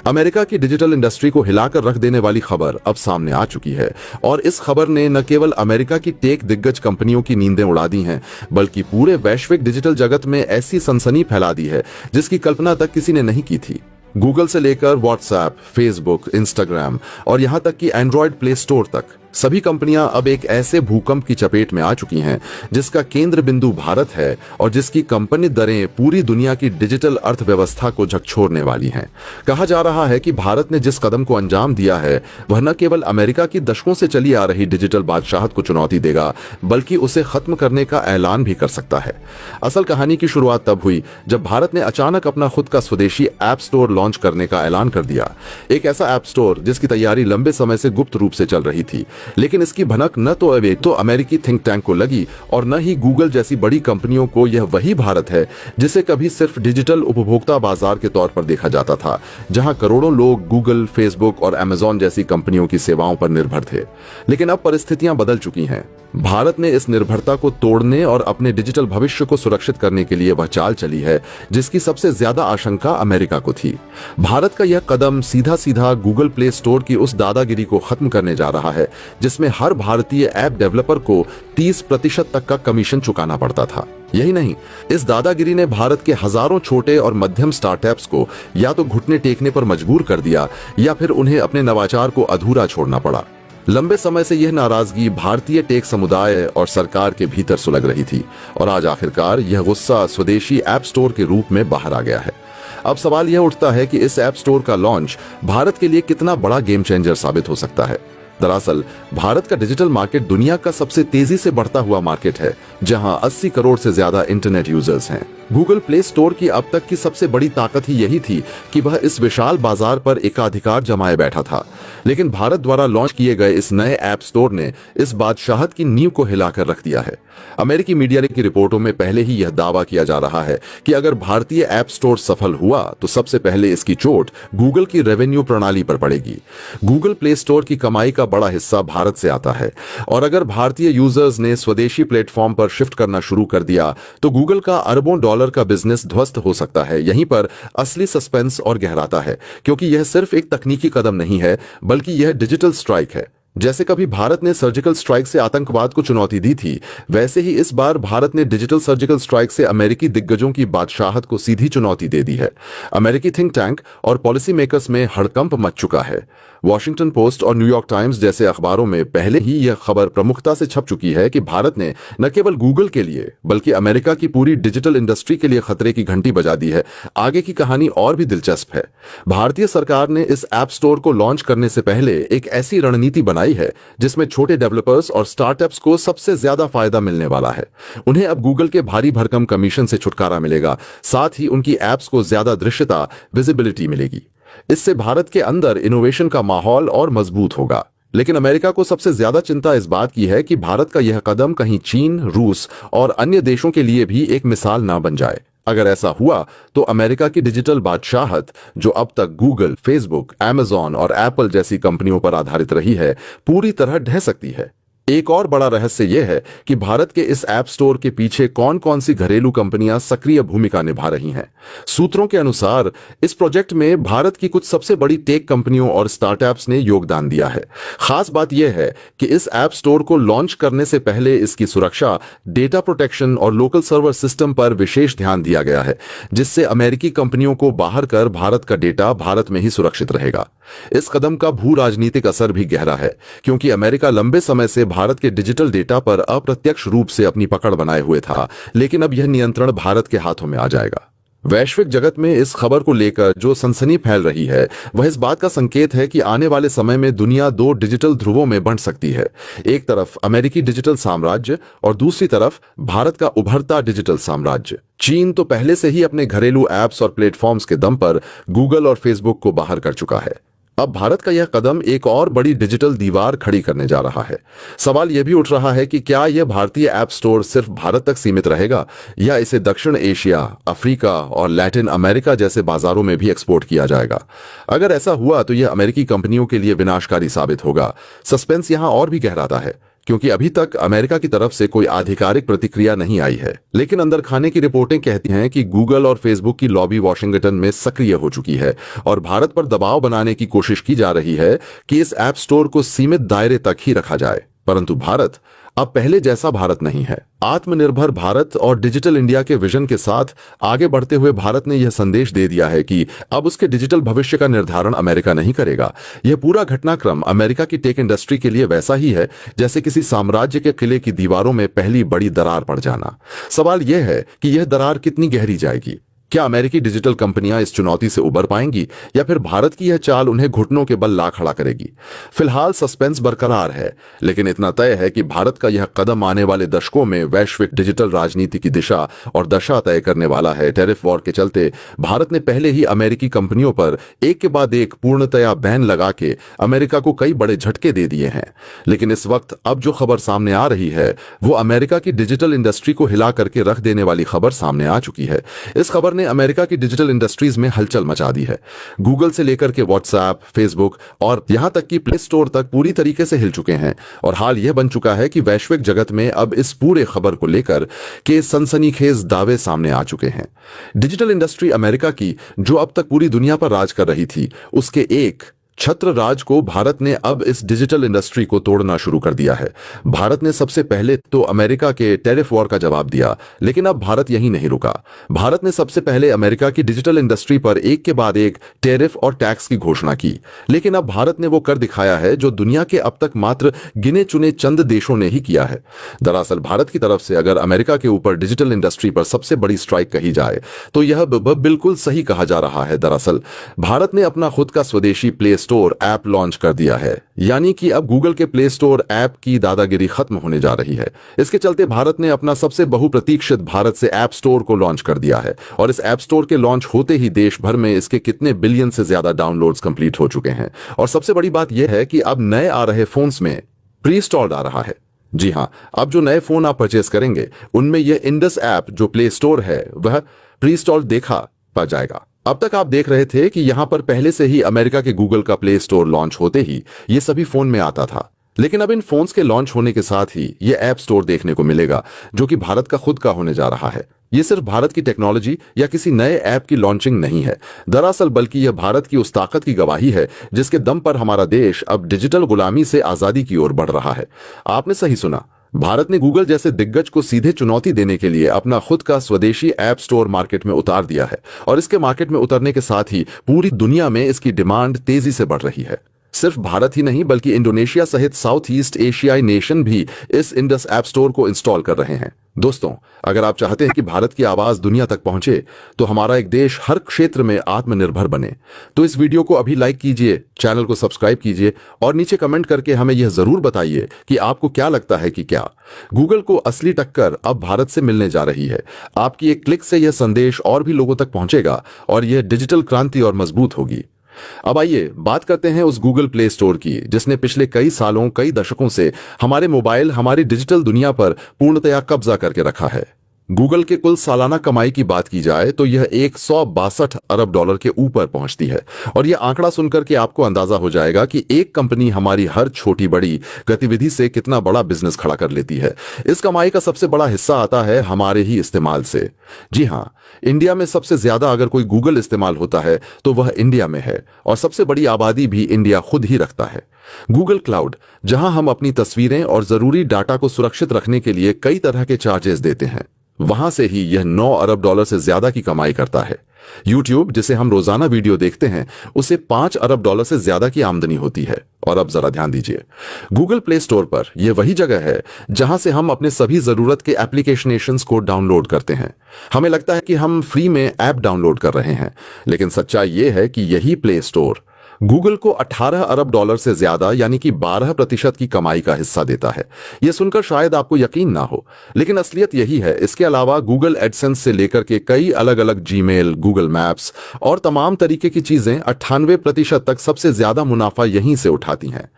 America की digital industry को हिलाकर रख देने वाली खबर अब सामने आ चुकी है और इस खबर ने न केवल अमेरिका की टेक दिग्गज कंपनियों की नींदें उड़ा दी हैं, बल्कि पूरे वैश्विक डिजिटल जगत में ऐसी सनसनी फैला दी है जिसकी कल्पना तक किसी ने नहीं की थी। गूगल से लेकर व्हाट्सएप, फेसबुक, इंस्टाग्राम और यहां तक कि एंड्रॉयड प्ले स्टोर तक सभी कंपनियां अब एक ऐसे भूकंप की चपेट में आ चुकी हैं जिसका केंद्र बिंदु भारत है और जिसकी कंपनी दरें पूरी दुनिया की डिजिटल अर्थव्यवस्था को झकझोरने वाली हैं। कहा जा रहा है कि भारत ने जिस कदम को अंजाम दिया है वह न केवल अमेरिका की दशकों से चली आ रही डिजिटल बादशाहत को चुनौती देगा, बल्कि उसे खत्म करने का ऐलान भी कर सकता है। असल कहानी की शुरुआत तब हुई जब भारत ने अचानक अपना खुद का स्वदेशी ऐप स्टोर लॉन्च करने का ऐलान कर दिया। एक ऐसा ऐप स्टोर जिसकी तैयारी लंबे समय से गुप्त रूप से चल रही थी, लेकिन इसकी भनक न तो अमेरिकी थिंक टैंक को लगी और न ही गूगल जैसी बड़ी कंपनियों को। यह वही भारत है जिसे कभी सिर्फ डिजिटल उपभोक्ता बाजार के तौर पर देखा जाता था, जहां करोड़ों लोग गूगल, फेसबुक और अमेज़न जैसी कंपनियों की सेवाओं पर निर्भर थे। लेकिन अब परिस्थितियां बदल चुकी हैं। भारत ने इस निर्भरता को तोड़ने और अपने डिजिटल भविष्य को सुरक्षित करने के लिए वह चाल चली है जिसकी सबसे ज्यादा आशंका अमेरिका को थी। भारत का यह कदम सीधा सीधा गूगल प्ले स्टोर की उस दादागिरी को खत्म करने जा रहा है जिसमें हर भारतीय ऐप डेवलपर को 30% तक का कमीशन चुकाना पड़ता था। यही नहीं, इस दादागिरी ने भारत के हजारों छोटे और मध्यम स्टार्टअप्स को या तो घुटने टेकने पर मजबूर कर दिया या फिर उन्हें अपने नवाचार को अधूरा छोड़ना पड़ा। लंबे समय से यह नाराजगी भारतीय टेक समुदाय और सरकार के भीतर सुलग रही थी और आज आखिरकार यह गुस्सा स्वदेशी ऐप स्टोर के रूप में बाहर आ गया है। अब सवाल यह उठता है कि इस ऐप स्टोर का लॉन्च भारत के लिए कितना बड़ा गेम चेंजर साबित हो सकता है। दरअसल भारत का डिजिटल मार्केट दुनिया का सबसे तेजी से बढ़ता हुआ मार्केट है, जहां 80 करोड़ से ज्यादा इंटरनेट यूजर्स हैं। गूगल प्ले स्टोर की अब तक की सबसे बड़ी ताकत ही यही थी कि वह इस विशाल बाजार पर एकाधिकार जमाए बैठा था। लेकिन भारत द्वारा लॉन्च किए गए इस नए ऐप स्टोर ने इस बादशाहत की नींव को हिलाकर रख दिया है। अमेरिकी मीडिया की रिपोर्टों में पहले ही यह दावा किया जा रहा है कि अगर भारतीय ऐप स्टोर सफल हुआ तो सबसे पहले इसकी चोट गूगल की रेवेन्यू प्रणाली पर पड़ेगी। गूगल प्ले स्टोर की कमाई का बड़ा हिस्सा भारत से आता है और अगर भारतीय यूजर्स ने स्वदेशी प्लेटफॉर्म पर शिफ्ट करना शुरू कर दिया तो गूगल का अरबों डॉलर का बिजनेस ध्वस्त हो सकता है। यहीं पर असली सस्पेंस और गहराता है, क्योंकि यह सिर्फ एक तकनीकी कदम नहीं है बल्कि यह डिजिटल स्ट्राइक है। जैसे कभी भारत ने सर्जिकल स्ट्राइक से आतंकवाद को चुनौती दी थी, वैसे ही इस बार भारत ने डिजिटल सर्जिकल स्ट्राइक से अमेरिकी दिग्गजों की बादशाहत को सीधी चुनौती दे दी है। अमेरिकी थिंक टैंक और पॉलिसी मेकर्स में हड़कंप मच चुका है। वॉशिंगटन पोस्ट और न्यूयॉर्क टाइम्स जैसे अखबारों में पहले ही यह खबर प्रमुखता से छप चुकी है कि भारत ने न केवल गूगल के लिए बल्कि अमेरिका की पूरी डिजिटल इंडस्ट्री के लिए खतरे की घंटी बजा दी है। आगे की कहानी और भी दिलचस्प है। भारतीय सरकार ने इस ऐप स्टोर को लॉन्च करने से पहले एक ऐसी रणनीति बनाई है जिसमें छोटे डेवलपर्स और स्टार्टअप्स को सबसे ज्यादा फायदा मिलने वाला है। उन्हें अब गूगल के भारी भरकम कमीशन से छुटकारा मिलेगा, साथ ही उनकी एप्स को ज्यादा दृश्यता, विजिबिलिटी मिलेगी। इससे भारत के अंदर इनोवेशन का माहौल और मजबूत होगा। लेकिन अमेरिका को सबसे ज्यादा चिंता इस बात की है कि भारत का यह कदम कहीं चीन, रूस और अन्य देशों के लिए भी एक मिसाल ना बन जाए। अगर ऐसा हुआ तो अमेरिका की डिजिटल बादशाहत, जो अब तक गूगल, फेसबुक, अमेज़न और एप्पल जैसी कंपनियों पर आधारित रही है, पूरी तरह ढह सकती है। एक और बड़ा रहस्य यह है कि भारत के इस ऐप स्टोर के पीछे कौन कौन सी घरेलू कंपनियां सक्रिय भूमिका निभा रही हैं। सूत्रों के अनुसार इस प्रोजेक्ट में भारत की कुछ सबसे बड़ी टेक कंपनियों और स्टार्टअप्स ने योगदान दिया है। खास बात यह है कि इस ऐप स्टोर को लॉन्च करने से पहले इसकी सुरक्षा, डेटा प्रोटेक्शन और लोकल सर्वर सिस्टम पर विशेष ध्यान दिया गया है, जिससे अमेरिकी कंपनियों को बाहर कर भारत का डेटा भारत में ही सुरक्षित रहेगा। इस कदम का भू राजनीतिक असर भी गहरा है, क्योंकि अमेरिका लंबे समय से भारत के डिजिटल डेटा पर अप्रत्यक्ष रूप से अपनी पकड़ बनाए हुए था, लेकिन अब यह नियंत्रण भारत के हाथों में आ जाएगा। वैश्विक जगत में इस खबर को लेकर जो सनसनी फैल रही है वह इस बात का संकेत है कि आने वाले समय में दुनिया दो डिजिटल ध्रुवों में बंट सकती है। एक तरफ अमेरिकी डिजिटल साम्राज्य और दूसरी तरफ भारत का उभरता डिजिटल साम्राज्य। चीन तो पहले से ही अपने घरेलू ऐप्स और प्लेटफॉर्म्स के दम पर गूगल और फेसबुक को बाहर कर चुका है। अब भारत का यह कदम एक और बड़ी डिजिटल दीवार खड़ी करने जा रहा है। सवाल यह भी उठ रहा है कि क्या यह भारतीय ऐप स्टोर सिर्फ भारत तक सीमित रहेगा या इसे दक्षिण एशिया, अफ्रीका और लैटिन अमेरिका जैसे बाजारों में भी एक्सपोर्ट किया जाएगा। अगर ऐसा हुआ तो यह अमेरिकी कंपनियों के लिए विनाशकारी साबित होगा। सस्पेंस यहां और भी गहराता है, क्योंकि अभी तक अमेरिका की तरफ से कोई आधिकारिक प्रतिक्रिया नहीं आई है। लेकिन अंदर खाने की रिपोर्टें कहती हैं कि गूगल और फेसबुक की लॉबी वॉशिंगटन में सक्रिय हो चुकी है और भारत पर दबाव बनाने की कोशिश की जा रही है कि इस ऐप स्टोर को सीमित दायरे तक ही रखा जाए। परंतु भारत अब पहले जैसा भारत नहीं है। आत्मनिर्भर भारत और डिजिटल इंडिया के विजन के साथ आगे बढ़ते हुए भारत ने यह संदेश दे दिया है कि अब उसके डिजिटल भविष्य का निर्धारण अमेरिका नहीं करेगा। यह पूरा घटनाक्रम अमेरिका की टेक इंडस्ट्री के लिए वैसा ही है जैसे किसी साम्राज्य के किले की दीवारों में पहली बड़ी दरार पड़ जाना। सवाल यह है कि यह दरार कितनी गहरी जाएगी। क्या अमेरिकी डिजिटल कंपनियां इस चुनौती से उबर पाएंगी या फिर भारत की यह चाल उन्हें घुटनों के बल ला खड़ा करेगी? फिलहाल सस्पेंस बरकरार है, लेकिन इतना तय है कि भारत का यह कदम आने वाले दशकों में वैश्विक डिजिटल राजनीति की दिशा और दशा तय करने वाला है। टैरिफ वॉर के चलते भारत ने पहले ही अमेरिकी कंपनियों पर एक के बाद एक पूर्णतया बैन लगा के अमेरिका को कई बड़े झटके दे दिए हैं। लेकिन इस वक्त अब जो खबर सामने आ रही है वो अमेरिका की डिजिटल इंडस्ट्री को हिला करके रख देने वाली खबर सामने आ चुकी है। इस खबर ने अमेरिका की डिजिटल इंडस्ट्रीज में हलचल मचा दी है। गूगल से लेकर के व्हाट्सएप, फेसबुक और यहां तक कि प्ले स्टोर तक पूरी तरीके से हिल चुके हैं और हाल यह बन चुका है कि वैश्विक जगत में अब इस पूरे खबर को लेकर के सनसनीखेज दावे सामने आ चुके हैं। डिजिटल इंडस्ट्री अमेरिका की, जो अब तक पूरी दुनिया पर राज कर रही थी, उसके एक छत्र राज को भारत ने अब इस डिजिटल इंडस्ट्री को तोड़ना शुरू कर दिया है। भारत ने सबसे पहले तो अमेरिका के टैरिफ वॉर का जवाब दिया, लेकिन अब भारत यहीं नहीं रुका। भारत ने सबसे पहले अमेरिका की डिजिटल इंडस्ट्री पर एक के बाद एक टैरिफ और टैक्स की घोषणा की, लेकिन अब भारत ने वो कर दिखाया है जो दुनिया के अब तक मात्र गिने चुने चंद देशों ने ही किया है। दरअसल भारत की तरफ से अगर अमेरिका के ऊपर डिजिटल इंडस्ट्री पर सबसे बड़ी स्ट्राइक कही जाए तो यह बिल्कुल सही कहा जा रहा है। दरअसल भारत ने अपना खुद का स्वदेशी प्ले स्टोर ऐप लॉन्च कर दिया है, यानी कि अब गूगल के प्ले स्टोर ऐप की दादागिरी खत्म होने जा रही है। इसके चलते भारत ने अपना सबसे बहुप्रतीक्षित भारत से ऐप स्टोर को लॉन्च कर दिया है और इस ऐप स्टोर के लॉन्च होते ही देश भर में इसके कितने बिलियन से ज्यादा डाउनलोड्स कंप्लीट हो चुके हैं। और सबसे बड़ी बात यह है कि अब नए आ रहे फोन्स में प्री इंस्टॉल्ड आ रहा है। जी हां, अब जो नए फोन आप परचेस करेंगे उनमें यह इंडस ऐप जो प्ले स्टोर है वह प्री इंस्टॉल्ड देखा पा जाएगा। अब तक आप देख रहे थे कि यहां पर पहले से ही अमेरिका के गूगल का प्ले स्टोर लॉन्च होते ही ये सभी फोन में आता था, लेकिन अब इन फोन्स के लॉन्च होने के साथ ही ये ऐप स्टोर देखने को मिलेगा जो कि भारत का खुद का होने जा रहा है। ये सिर्फ भारत की टेक्नोलॉजी या किसी नए ऐप की लॉन्चिंग नहीं है दरअसल, बल्कि यह भारत की उस ताकत की गवाही है जिसके दम पर हमारा देश अब डिजिटल गुलामी से आजादी की ओर बढ़ रहा है। आपने सही सुना, भारत ने गूगल जैसे दिग्गज को सीधे चुनौती देने के लिए अपना खुद का स्वदेशी ऐप स्टोर मार्केट में उतार दिया है और इसके मार्केट में उतरने के साथ ही पूरी दुनिया में इसकी डिमांड तेजी से बढ़ रही है। सिर्फ भारत ही नहीं बल्कि इंडोनेशिया सहित साउथ ईस्ट एशियाई नेशन भी इस इंडस ऐप स्टोर को इंस्टॉल कर रहे हैं। दोस्तों, अगर आप चाहते हैं कि भारत की आवाज दुनिया तक पहुंचे तो हमारा एक देश हर क्षेत्र में आत्मनिर्भर बने, तो इस वीडियो को अभी लाइक कीजिए, चैनल को सब्सक्राइब कीजिए और नीचे कमेंट करके हमें यह जरूर बताइए कि आपको क्या लगता है कि क्या गूगल को असली टक्कर अब भारत से मिलने जा रही है। आपकी एक क्लिक से यह संदेश और भी लोगों तक पहुंचेगा और यह डिजिटल क्रांति और मजबूत होगी। अब आइए बात करते हैं उस गूगल प्ले स्टोर की जिसने पिछले कई सालों, कई दशकों से हमारे मोबाइल, हमारी डिजिटल दुनिया पर पूर्णतया कब्जा करके रखा है। गूगल के कुल सालाना कमाई की बात की जाए तो यह 162 अरब डॉलर के ऊपर पहुंचती है और यह आंकड़ा सुनकर के आपको अंदाजा हो जाएगा कि एक कंपनी हमारी हर छोटी बड़ी गतिविधि से कितना बड़ा बिजनेस खड़ा कर लेती है। इस कमाई का सबसे बड़ा हिस्सा आता है हमारे ही इस्तेमाल से। जी हां, इंडिया में सबसे ज्यादा अगर कोई गूगल इस्तेमाल होता है तो वह इंडिया में है और सबसे बड़ी आबादी भी इंडिया खुद ही रखता है। गूगल क्लाउड, जहां हम अपनी तस्वीरें और जरूरी डाटा को सुरक्षित रखने के लिए कई तरह के चार्जेस देते हैं, वहां से ही यह 9 अरब डॉलर से ज्यादा की कमाई करता है। YouTube, जिसे हम रोजाना वीडियो देखते हैं, उसे 5 अरब डॉलर से ज्यादा की आमदनी होती है। और अब जरा ध्यान दीजिए, गूगल प्ले स्टोर पर यह वही जगह है जहां से हम अपने सभी जरूरत के एप्लीकेशंस को डाउनलोड करते हैं। हमें लगता है कि हम फ्री में ऐप डाउनलोड कर रहे हैं, लेकिन सच्चाई यह है कि यही प्ले स्टोर गूगल को 18 अरब डॉलर से ज्यादा यानी कि 12% की कमाई का हिस्सा देता है। यह सुनकर शायद आपको यकीन ना हो, लेकिन असलियत यही है। इसके अलावा गूगल एडसेंस से लेकर के कई अलग अलग जीमेल, गूगल मैप्स और तमाम तरीके की चीजें 98% तक सबसे ज्यादा मुनाफा यहीं से उठाती हैं।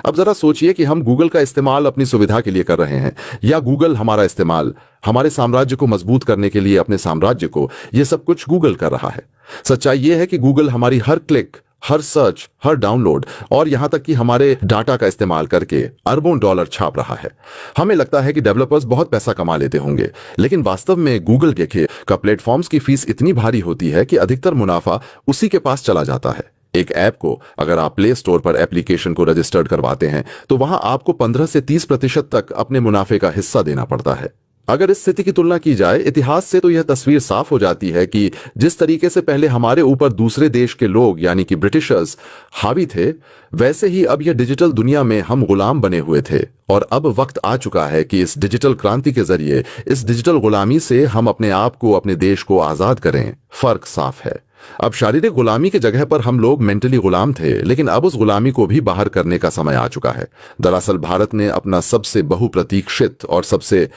अब जरा सोचिए कि हम गूगल का इस्तेमाल अपनी सुविधा के लिए कर रहे हैं या गूगल हमारा इस्तेमाल हमारे साम्राज्य को मजबूत करने के लिए अपने साम्राज्य को, यह सब कुछ गूगल कर रहा है। सच्चाई यह है कि गूगल हमारी हर क्लिक, हर सर्च, हर डाउनलोड और यहां तक कि हमारे डाटा का इस्तेमाल करके अरबों डॉलर छाप रहा है। हमें लगता है कि डेवलपर्स बहुत पैसा कमा लेते होंगे, लेकिन वास्तव में गूगल के का प्लेटफॉर्म्स की फीस इतनी भारी होती है कि अधिकतर मुनाफा उसी के पास चला जाता है। एक ऐप को अगर आप प्ले स्टोर पर एप्लीकेशन को रजिस्टर्ड करवाते हैं तो वहां आपको 15 से 30% तक अपने मुनाफे का हिस्सा देना पड़ता है। अगर इस स्थिति की तुलना की जाए इतिहास से तो यह तस्वीर साफ हो जाती है कि जिस तरीके से पहले हमारे ऊपर दूसरे देश के लोग यानी कि ब्रिटिशर्स हावी थे, वैसे ही अब यह डिजिटल दुनिया में हम गुलाम बने हुए थे। और अब वक्त आ चुका है कि इस डिजिटल क्रांति के जरिए इस डिजिटल गुलामी से हम अपने आप को, अपने देश को आजाद करें। फर्क साफ है। अब शारीरिक गुलामी की जगह पर हम लोग मेंटली गुलाम थे, लेकिन अब उस गुलामी को भी बाहर करने का समय आ चुका है। दरअसल भारत ने अपना सबसे बहुप्रतीक्षित और सबसे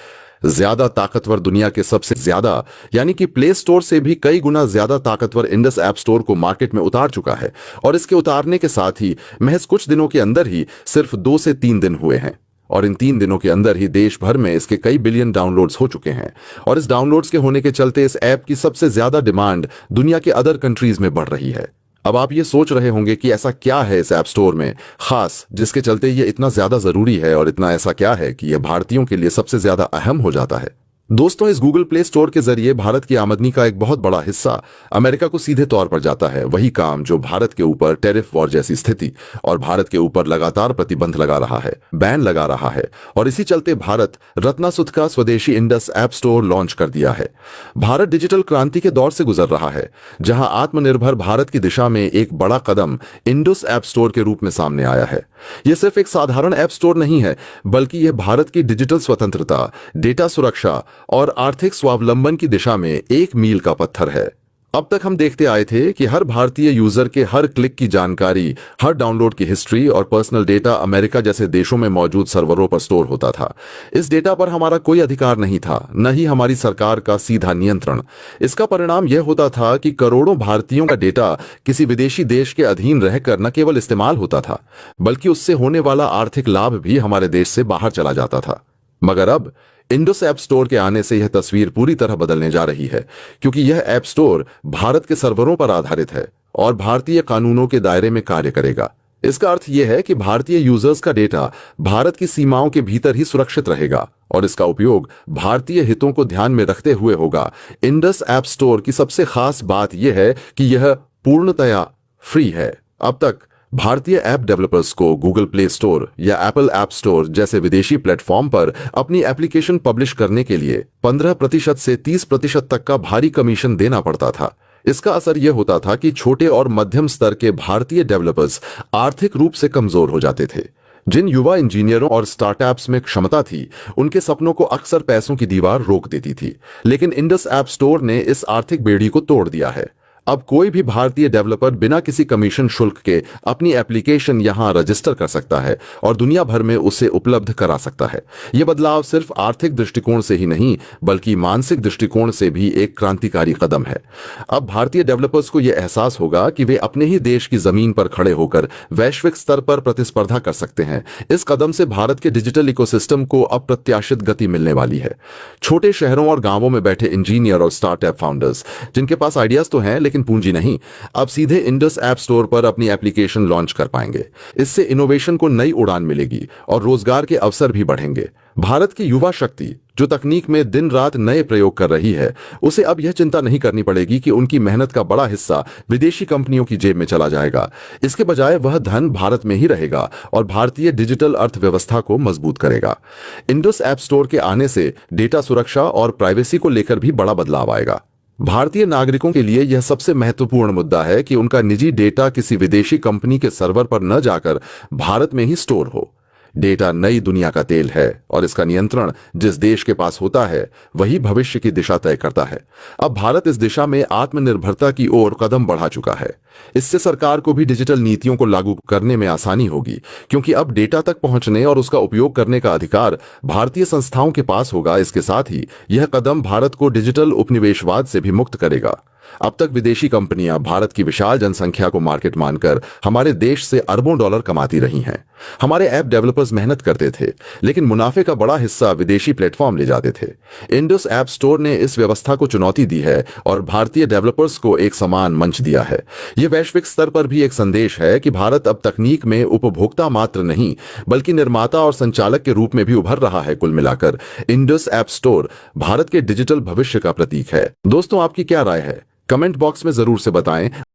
ज्यादा ताकतवर, दुनिया के सबसे ज्यादा यानी कि प्ले स्टोर से भी कई गुना ज्यादा ताकतवर इंडस ऐप स्टोर को मार्केट में उतार चुका है। और इसके उतारने के साथ ही महज कुछ दिनों के अंदर ही, सिर्फ 2 से 3 दिन हुए हैं, और इन 3 दिनों के अंदर ही देश भर में इसके कई बिलियन डाउनलोड्स हो चुके हैं। और इस डाउनलोड्स के होने के चलते इस ऐप की सबसे ज्यादा डिमांड दुनिया के अदर कंट्रीज में बढ़ रही है। अब आप ये सोच रहे होंगे कि ऐसा क्या है इस ऐप स्टोर में खास जिसके चलते ये इतना ज्यादा जरूरी है, और इतना ऐसा क्या है कि यह भारतीयों के लिए सबसे ज्यादा अहम हो जाता है। दोस्तों, इस गूगल प्ले स्टोर के जरिए भारत की आमदनी का एक बहुत बड़ा हिस्सा अमेरिका को सीधे तौर पर जाता है। वही काम जो भारत के ऊपर टैरिफ वॉर जैसी स्थिति और भारत के ऊपर लगातार प्रतिबंध लगा रहा है, बैन लगा रहा है। और इसी चलते भारत रत्नासुद का स्वदेशी इंडस ऐप स्टोर लॉन्च कर दिया है। भारत डिजिटल क्रांति के दौर से गुजर रहा है, जहां आत्मनिर्भर भारत की दिशा में एक बड़ा कदम इंडस ऐप स्टोर के रूप में सामने आया है। यह सिर्फ एक साधारण ऐप स्टोर नहीं है, बल्कि यह भारत की डिजिटल स्वतंत्रता, डेटा सुरक्षा और आर्थिक स्वावलंबन की दिशा में एक मील का पत्थर है। अब तक हम देखते आए थे कि हर भारतीय यूजर के हर क्लिक की जानकारी, हर डाउनलोड की हिस्ट्री और पर्सनल डेटा अमेरिका जैसे देशों में मौजूद सर्वरों पर स्टोर होता था। इस डेटा पर हमारा कोई अधिकार नहीं था, न ही हमारी सरकार का सीधा नियंत्रण। इसका परिणाम यह होता था कि करोड़ों भारतीयों का डेटा किसी विदेशी देश के अधीन रहकर न केवल इस्तेमाल होता था, बल्कि उससे होने वाला आर्थिक लाभ भी हमारे देश से बाहर चला जाता था। मगर अब इंडस ऐप स्टोर के आने से यह तस्वीर पूरी तरह बदलने जा रही है, क्योंकि यह ऐप स्टोर भारत के सर्वरों पर आधारित है और भारतीय कानूनों के दायरे में कार्य करेगा। इसका अर्थ यह है कि भारतीय यूजर्स का डेटा भारत की सीमाओं के भीतर ही सुरक्षित रहेगा और इसका उपयोग भारतीय हितों को ध्यान में रखते हुए होगा। इंडस ऐप स्टोर की सबसे खास बात यह है कि यह पूर्णतया फ्री है। अब तक भारतीय ऐप डेवलपर्स को गूगल प्ले स्टोर या एप्पल ऐप स्टोर जैसे विदेशी प्लेटफॉर्म पर अपनी एप्लीकेशन पब्लिश करने के लिए 15% से 30% तक का भारी कमीशन देना पड़ता था। इसका असर यह होता था कि छोटे और मध्यम स्तर के भारतीय डेवलपर्स आर्थिक रूप से कमजोर हो जाते थे। जिन युवा इंजीनियरों और स्टार्टअप्स में क्षमता थी, उनके सपनों को अक्सर पैसों की दीवार रोक देती थी। लेकिन इंडस ऐप स्टोर ने इस आर्थिक बेड़ी को तोड़ दिया है। अब कोई भी भारतीय डेवलपर बिना किसी कमीशन शुल्क के अपनी एप्लीकेशन यहां रजिस्टर कर सकता है और दुनिया भर में उसे उपलब्ध करा सकता है। यह बदलाव सिर्फ आर्थिक दृष्टिकोण से ही नहीं, बल्कि मानसिक दृष्टिकोण से भी एक क्रांतिकारी कदम है। अब भारतीय डेवलपर्स को यह एहसास होगा कि वे अपने ही देश की जमीन पर खड़े होकर वैश्विक स्तर पर प्रतिस्पर्धा कर सकते हैं। इस कदम से भारत के डिजिटल इकोसिस्टम को अप्रत्याशित गति मिलने वाली है। छोटे शहरों और गांवों में बैठे इंजीनियर और स्टार्टअप फाउंडर्स, जिनके पास आइडियाज तो हैं लेकिन पूंजी नहीं, अब सीधे इंडस ऐप स्टोर पर अपनी एप्लीकेशन लॉन्च कर पाएंगे। इससे इनोवेशन को नई उड़ान मिलेगी और रोजगार के अवसर भी बढ़ेंगे। भारत की युवा शक्ति जो तकनीक में दिन रात नए प्रयोग कर रही है, उसे अब यह चिंता नहीं करनी पड़ेगी कि उनकी मेहनत का बड़ा हिस्सा विदेशी कंपनियों की जेब में चला जाएगा। इसके बजाय वह धन भारत में ही रहेगा और भारतीय डिजिटल अर्थव्यवस्था को मजबूत करेगा। इंडस ऐप स्टोर के आने से डेटा सुरक्षा और प्राइवेसी को लेकर भी बड़ा बदलाव आएगा। भारतीय नागरिकों के लिए यह सबसे महत्वपूर्ण मुद्दा है कि उनका निजी डेटा किसी विदेशी कंपनी के सर्वर पर न जाकर भारत में ही स्टोर हो। डेटा नई दुनिया का तेल है और इसका नियंत्रण जिस देश के पास होता है, वही भविष्य की दिशा तय करता है। अब भारत इस दिशा में आत्मनिर्भरता की ओर कदम बढ़ा चुका है। इससे सरकार को भी डिजिटल नीतियों को लागू करने में आसानी होगी, क्योंकि अब डेटा तक पहुंचने और उसका उपयोग करने का अधिकार भारतीय संस्थाओं के पास होगा। इसके साथ ही यह कदम भारत को डिजिटल उपनिवेशवाद से भी मुक्त करेगा। अब तक विदेशी कंपनियां भारत की विशाल जनसंख्या को मार्केट मानकर हमारे देश से अरबों डॉलर कमाती रही हैं। हमारे ऐप डेवलपर्स मेहनत करते थे, लेकिन मुनाफे का बड़ा हिस्सा विदेशी प्लेटफॉर्म ले जाते थे। इंडस ऐप स्टोर ने इस व्यवस्था को चुनौती दी है और भारतीय डेवलपर्स को एक समान मंच दिया है। यह वैश्विक स्तर पर भी एक संदेश है कि भारत अब तकनीक में उपभोक्ता मात्र नहीं, बल्कि निर्माता और संचालक के रूप में भी उभर रहा है। कुल मिलाकर इंडस ऐप स्टोर भारत के डिजिटल भविष्य का प्रतीक है। दोस्तों, आपकी क्या राय है? कमेंट बॉक्स में जरूर से बताएं।